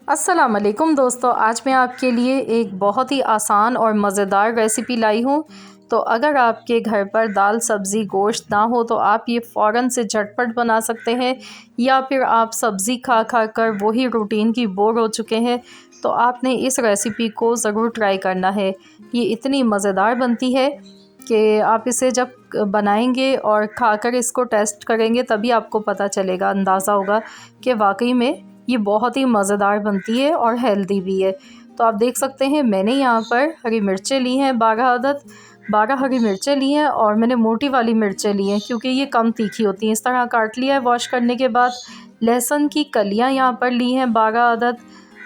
अस्सलाम वालेकुम दोस्तों, आज मैं आपके लिए एक बहुत ही आसान और मज़ेदार रेसिपी लाई हूँ। तो अगर आपके घर पर दाल सब्ज़ी गोश्त ना हो तो आप ये फ़ौरन से झटपट बना सकते हैं, या फिर आप सब्ज़ी खा खा कर वही रूटीन की बोर हो चुके हैं तो आपने इस रेसिपी को ज़रूर ट्राई करना है। ये इतनी मज़ेदार बनती है कि आप इसे जब बनाएंगे और खाकर इसको टेस्ट करेंगे तभी आपको पता चलेगा, अंदाज़ा होगा कि वाकई में ये बहुत ही मज़ेदार बनती है और हेल्दी भी है। तो आप देख सकते हैं मैंने यहाँ पर हरी मिर्चें ली हैं 12 हरी मिर्चें ली हैं, और मैंने मोटी वाली मिर्चें ली हैं क्योंकि ये कम तीखी होती हैं। इस तरह काट लिया है वॉश करने के बाद। लहसुन की कलियाँ यहाँ पर ली हैं 12 अदद,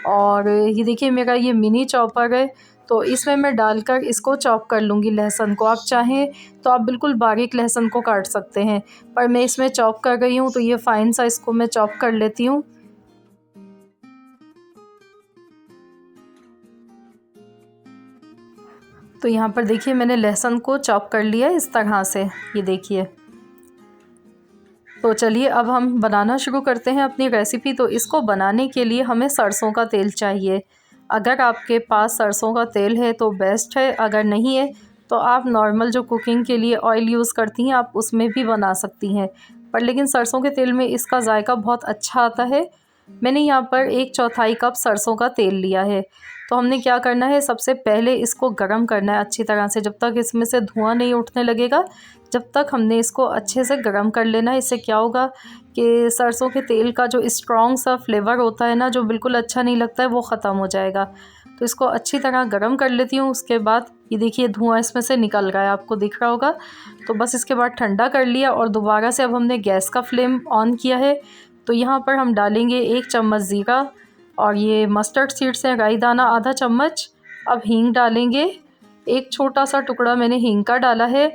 और ये देखिए मेरा ये मिनी चॉपर है, तो इसमें मैं डालकर इसको चॉप कर लूँगी लहसुन को। आप चाहें तो आप बिल्कुल बारीक लहसुन को काट सकते हैं, पर मैं इसमें चॉप कर रही हूँ तो ये फ़ाइन सा इसको मैं चॉप कर लेती हूँ। तो यहाँ पर देखिए मैंने लहसुन को चॉप कर लिया इस तरह से, ये देखिए। तो चलिए अब हम बनाना शुरू करते हैं अपनी रेसिपी। तो इसको बनाने के लिए हमें सरसों का तेल चाहिए। अगर आपके पास सरसों का तेल है तो बेस्ट है, अगर नहीं है तो आप नॉर्मल जो कुकिंग के लिए ऑयल यूज़ करती हैं आप उसमें भी बना सकती हैं, पर लेकिन सरसों के तेल में इसका ज़ायका बहुत अच्छा आता है। मैंने यहाँ पर 1/4 कप सरसों का तेल लिया है। तो हमने क्या करना है, सबसे पहले इसको गरम करना है अच्छी तरह से, जब तक इसमें से धुआं नहीं उठने लगेगा जब तक हमने इसको अच्छे से गरम कर लेना है। इससे क्या होगा कि सरसों के तेल का जो स्ट्रॉन्ग सा फ्लेवर होता है ना, जो बिल्कुल अच्छा नहीं लगता है, वो ख़त्म हो जाएगा। तो इसको अच्छी तरह गरम कर लेती हूँ। उसके बाद ये देखिए धुआं इसमें से निकल रहा है, आपको दिख रहा होगा। तो बस इसके बाद ठंडा कर लिया और दोबारा से अब हमने गैस का फ्लेम ऑन किया है। तो यहाँ पर हम डालेंगे 1 चम्मच ज़ीरा, और ये मस्टर्ड सीड्स हैं, राई दाना आधा चम्मच। अब हींग डालेंगे, एक छोटा सा टुकड़ा मैंने हींग का डाला है।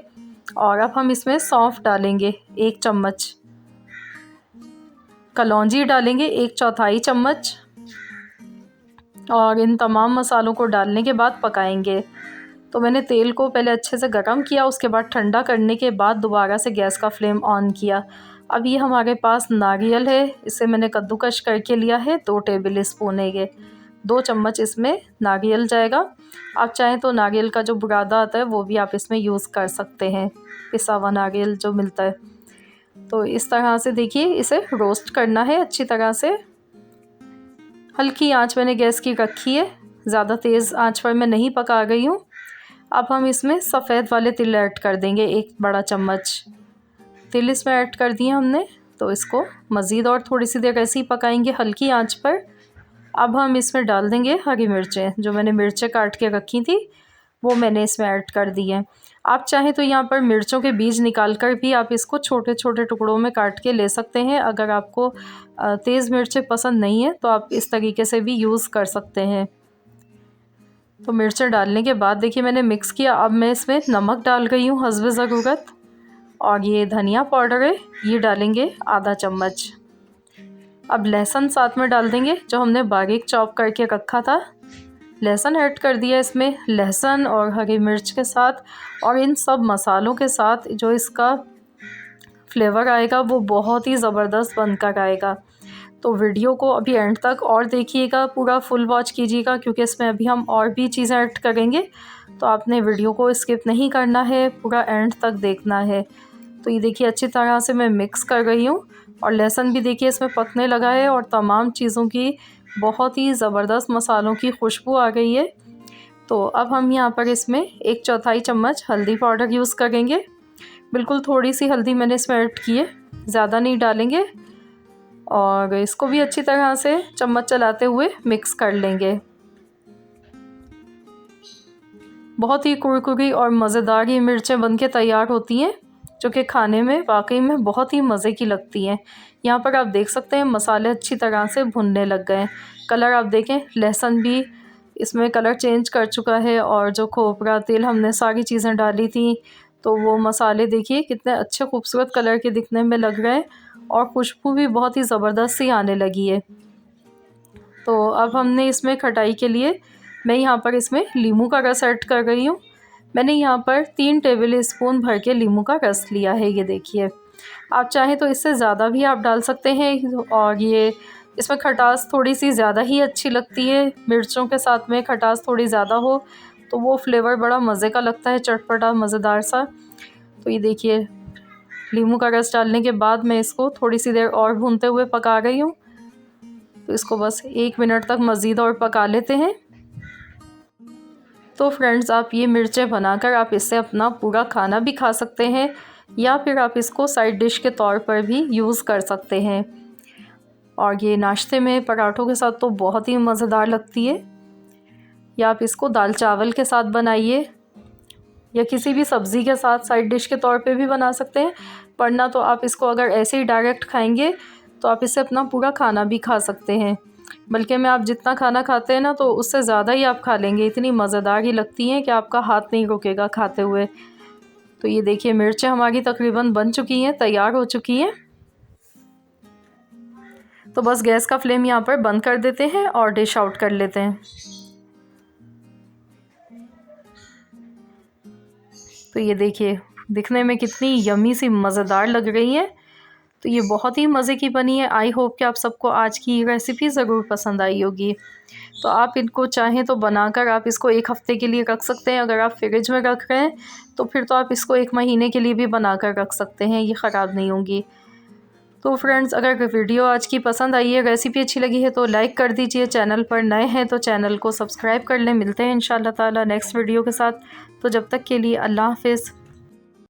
और अब हम इसमें सौंफ डालेंगे 1 चम्मच, कलौंजी डालेंगे 1/4 चम्मच, और इन तमाम मसालों को डालने के बाद पकाएंगे। तो मैंने तेल को पहले अच्छे से गरम किया, उसके बाद ठंडा करने के बाद दोबारा से गैस का फ्लेम ऑन किया। अब ये हमारे पास नारियल है, इसे मैंने कद्दूकश करके लिया है, 2 टेबल स्पून है ये, 2 चम्मच इसमें नारियल जाएगा। आप चाहें तो नारियल का जो बुरादा आता है वो भी आप इसमें यूज़ कर सकते हैं, पिसा हुआ नारियल जो मिलता है। तो इस तरह से देखिए इसे रोस्ट करना है अच्छी तरह से। हल्की आंच मैंने गैस की रखी है, ज़्यादा तेज़ आंच पर मैं नहीं पका गई हूँ। अब हम इसमें सफ़ेद वाले तिल ऐड कर देंगे, 1 बड़ा चम्मच तिल इसमें ऐड कर दिए हमने। तो इसको मज़ीद और थोड़ी सी देर ऐसे ही पकाएंगे हल्की आंच पर। अब हम इसमें डाल देंगे हरी मिर्चें, जो मैंने मिर्चें काट के रखी थी वो मैंने इसमें ऐड कर दी हैं। आप चाहें तो यहाँ पर मिर्चों के बीज निकाल कर भी आप इसको छोटे छोटे टुकड़ों में काट के ले सकते हैं। अगर आपको तेज़ मिर्चें पसंद नहीं है तो आप इस तरीके से भी यूज़ कर सकते हैं। तो मिर्चें डालने के बाद देखिए मैंने मिक्स किया। अब मैं इसमें नमक डाल रही हूँ हस्ब ज़रूरत, और ये धनिया पाउडर है ये डालेंगे आधा चम्मच। अब लहसुन साथ में डाल देंगे जो हमने बारीक चॉप करके रखा था, लहसुन ऐड कर दिया इसमें। लहसुन और हरी मिर्च के साथ और इन सब मसालों के साथ जो इसका फ्लेवर आएगा वो बहुत ही ज़बरदस्त बनकर आएगा। तो वीडियो को अभी एंड तक और देखिएगा, पूरा फुल वॉच कीजिएगा क्योंकि इसमें अभी हम और भी चीज़ें ऐड करेंगे। तो आपने वीडियो को स्किप नहीं करना है, पूरा एंड तक देखना है। तो ये देखिए अच्छी तरह से मैं मिक्स कर रही हूँ, और लहसुन भी देखिए इसमें पकने लगा है, और तमाम चीज़ों की बहुत ही ज़बरदस्त मसालों की खुशबू आ गई है। तो अब हम यहाँ पर इसमें 1/4 चम्मच हल्दी पाउडर यूज़ करेंगे। बिल्कुल थोड़ी सी हल्दी मैंने इसमें ऐड की है, ज़्यादा नहीं डालेंगे। और इसको भी अच्छी तरह से चम्मच चलाते हुए मिक्स कर लेंगे। बहुत ही कुरकुरी और मज़ेदार ये मिर्चें बनके तैयार होती हैं, जो कि खाने में वाकई में बहुत ही मज़े की लगती हैं। यहाँ पर आप देख सकते हैं मसाले अच्छी तरह से भुनने लग गए हैं। कलर आप देखें, लहसुन भी इसमें कलर चेंज कर चुका है, और जो खोपरा तेल हमने सारी चीज़ें डाली थी तो वो मसाले देखिए कितने अच्छे खूबसूरत कलर के दिखने में लग रहे हैं, और खुशबू भी बहुत ही ज़बरदस्त सी आने लगी है। तो अब हमने इसमें खटाई के लिए मैं यहाँ पर इसमें नींबू का रस ऐड कर रही हूँ। मैंने यहाँ पर 3 टेबल स्पून भर के नींबू का रस लिया है, ये देखिए। आप चाहें तो इससे ज़्यादा भी आप डाल सकते हैं, और ये इसमें खटास थोड़ी सी ज़्यादा ही अच्छी लगती है, मिर्चों के साथ में खटास थोड़ी ज़्यादा हो तो वो फ्लेवर बड़ा मज़े का लगता है, चटपटा मज़ेदार सा। तो ये देखिए नींबू का रस डालने के बाद मैं इसको थोड़ी सी देर और भूनते हुए पका रही हूँ। तो इसको बस 1 मिनट तक मज़ीद और पका लेते हैं। तो फ्रेंड्स, आप ये मिर्चें बनाकर आप इससे अपना पूरा खाना भी खा सकते हैं या फिर आप इसको साइड डिश के तौर पर भी यूज़ कर सकते हैं। और ये नाश्ते में पराठों के साथ तो बहुत ही मज़ेदार लगती है। या आप इसको दाल चावल के साथ बनाइए या किसी भी सब्ज़ी के साथ साइड डिश के तौर पे भी बना सकते हैं, वरना तो आप इसको अगर ऐसे ही डायरेक्ट खाएंगे तो आप इससे अपना पूरा खाना भी खा सकते हैं। बल्कि मैं आप जितना खाना खाते हैं ना तो उससे ज़्यादा ही आप खा लेंगे, इतनी मज़ेदार ही लगती हैं कि आपका हाथ नहीं रुकेगा खाते हुए। तो ये देखिए मिर्चें हमारी तकरीबन बन चुकी हैं, तैयार हो चुकी हैं। तो बस गैस का फ्लेम यहाँ पर बंद कर देते हैं और डिश आउट कर लेते हैं। तो ये देखिए दिखने में कितनी यम्मी सी मज़ेदार लग रही है। तो ये बहुत ही मज़े की बनी है। आई होप कि आप सबको आज की रेसिपी ज़रूर पसंद आई होगी। तो आप इनको चाहें तो बनाकर आप इसको 1 हफ़्ते के लिए रख सकते हैं। अगर आप फ्रिज में रख रहे हैं तो फिर तो आप इसको 1 महीने के लिए भी बनाकर रख सकते हैं, ये ख़राब नहीं होंगी। तो फ्रेंड्स, अगर वीडियो आज की पसंद आई है, रेसिपी अच्छी लगी है तो लाइक कर दीजिए। चैनल पर नए हैं तो चैनल को सब्सक्राइब कर लें। मिलते हैं इंशाल्लाह ताला नेक्स्ट वीडियो के साथ। तो जब तक के लिए अल्लाह हाफ़िज़।